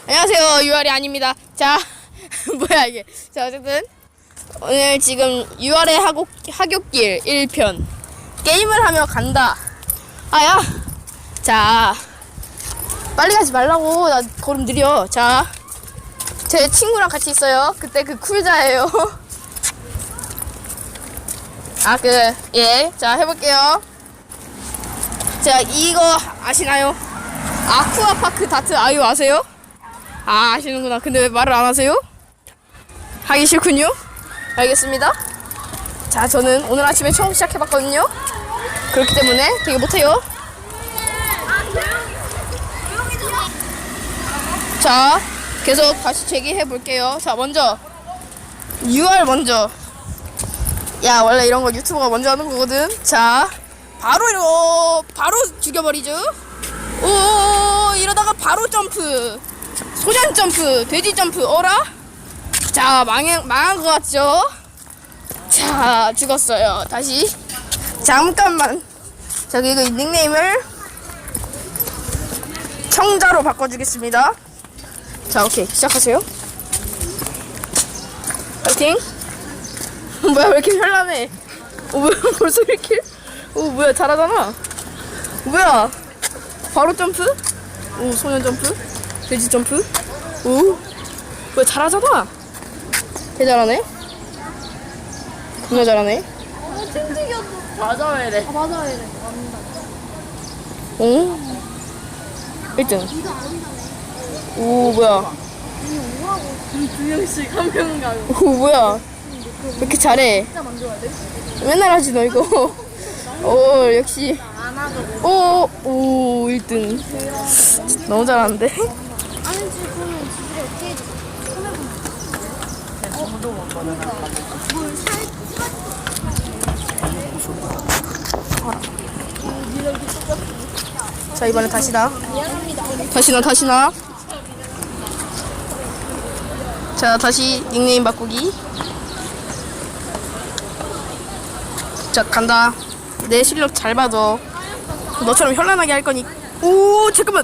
안녕하세요, 유알이 아닙니다. 자, 뭐야 이게. 자, 어쨌든 오늘 지금 유알의 하굣길 1편 게임을 하며 간다. 아야, 자, 빨리 가지 말라고. 나 걸음 느려. 자, 제 친구랑 같이 있어요. 그때 그 쿨자예요. 자, 해볼게요. 자, 이거 아시나요? 아쿠아파크 다트 아유 아세요? 아, 아시는구나. 근데 왜 말을 안 하세요? 하기 싫군요. 알겠습니다. 자, 저는 오늘 아침에 처음 시작해봤거든요. 그렇기 때문에 되게 못해요. 자, 계속 다시 제기해볼게요. 자, 먼저 UR 먼저. 야, 원래 이런 거 유튜버가 먼저 하는 거거든. 자, 바로 죽여버리죠. 오, 이러다가 바로 점프. 소년 점프, 돼지 점프, 어라? 자, 망한 것 같죠? 자, 죽었어요. 다시. 잠깐만. 저기 그 닉네임을 청자로 바꿔주겠습니다. 자, 오케이. 시작하세요. 파이팅. 뭐야, 왜 이렇게 현란해? 뭐야, 벌써 이렇게? 뭐야, 잘하잖아. 뭐야, 바로 점프? 소년 점프? 돼지 점프? 뭐야, 잘하잖아. 개 잘하네. 겁나 잘하네. 맞아야 돼. 맞아야 돼. 맞는다. 1등. 뭐야. 두 명씩 한 명 가고. 뭐야. 왜 이렇게 잘해? 진짜 만들어야 돼? 맨날 하지, 너 이거. 역시. 안 하죠. 1등. 너무 잘하는데? 아니지, 그러면 진짜 어떻게 해줘? 자, 이번에 다시나. 미안합니다. 다시나. 자, 다시 닉네임 바꾸기. 자, 간다. 내 실력 잘 봐줘. 너처럼 현란하게 할 거니. 잠깐만.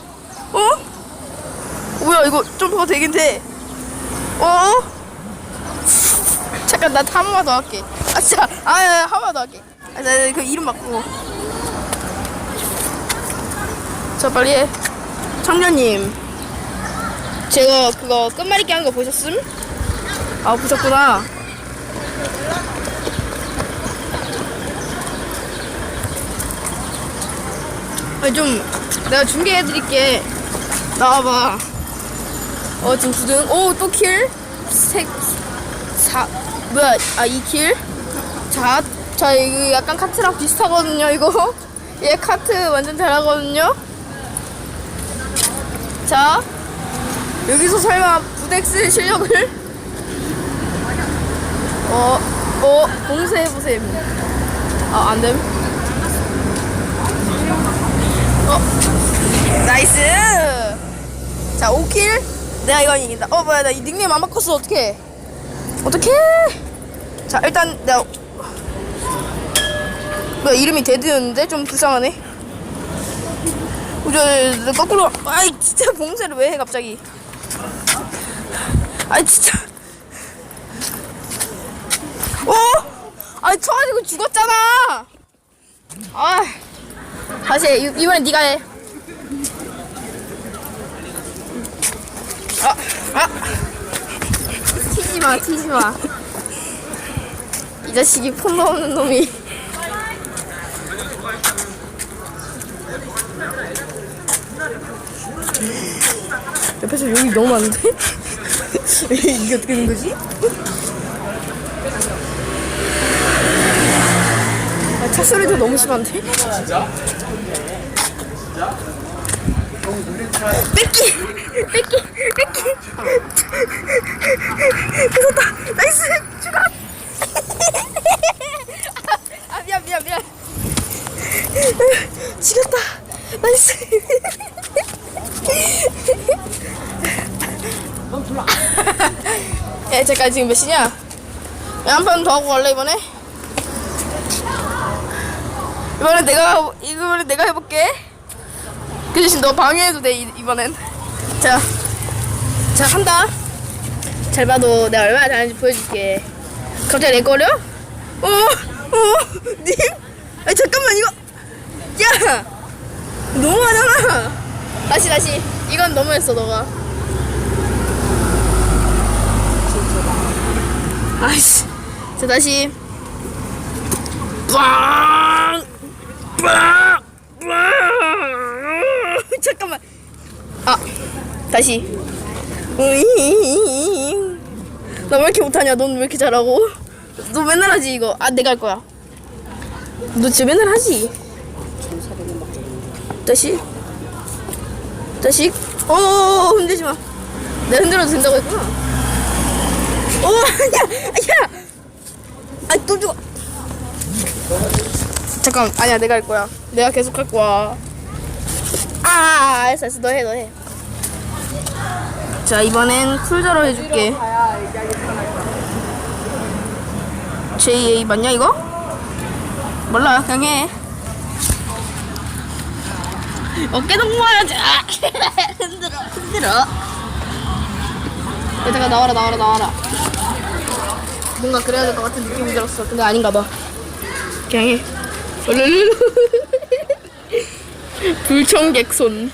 뭐야, 이거 점프가 되긴 돼. 잠깐, 나 한 번만 더 할게. 진짜. 한 번만 더 할게. 나 그 이름 바꾸고. 자, 빨리 해. 청년님, 제가 그거 끝말잇기 한 거 보셨음? 보셨구나. 좀 내가 중계해드릴게. 나와봐. 지금 9등. 또 킬. 2킬. 자, 이거 약간 카트랑 비슷하거든요, 이거. 얘 카트 완전 잘하거든요. 자, 여기서 설마 부덱스 실력을 봉쇄해보셈. 안됨. 나이스. 자, 5킬. 내가 이거 이긴다. 뭐야, 나 이 닉네임 안 바꿨어. 어떡해. 자, 일단 내가 뭐야, 이름이 데드였는데 좀 불쌍하네. 저 거꾸로. 진짜 봉쇄를 왜 해 갑자기. 진짜. 쳐가지고 죽었잖아. 다시 이번엔 네가 해. 튀지마. 이 자식이 폰 넣는 놈이. 옆에서 욕이 너무 많은데? 이게 어떻게 된 거지? 차 소리도 너무 심한데? 뺏기! 죽었다! 나이스! 죽어! 미안. 죽였다! 나이스! 잠깐, 지금 몇 시냐? 한 판 더 하고 갈래, 이번에? 이번에 내가 해볼게. 그 대신 너 방해해도 돼. 이번엔. 자, 자, 한다. 잘 봐도 내가 얼마나 잘하는지 보여줄게. 갑자기 내 거려? 님? 아니, 잠깐만, 이거. 야! 너무하잖아. 다시. 이건 너무했어, 너가. 아이씨. 자, 다시. 빵! 잠깐만. 아, 다시. 나 왜 이렇게 못하냐? 넌 왜 이렇게 잘하고? 너 맨날 하지 이거. 아, 내가 할 거야. 너 진짜 맨날 하지. 다시. 흔들지 마. 내가 흔들어도 된다고 했구나. 야. 아, 또 죽어. 잠깐, 아니야, 내가 할 거야. 내가 계속 할 거야. 알았어, 너 해. 자, 이번엔 쿨자로 해줄게. JA 맞냐, 이거? 몰라, 그냥 해. 어깨 동무해야지. 흔들어. 여기다가 나와라. 뭔가 그래야 될 것 같은 느낌이 들었어. 근데 아닌가 봐. 그냥 해. 불청객손.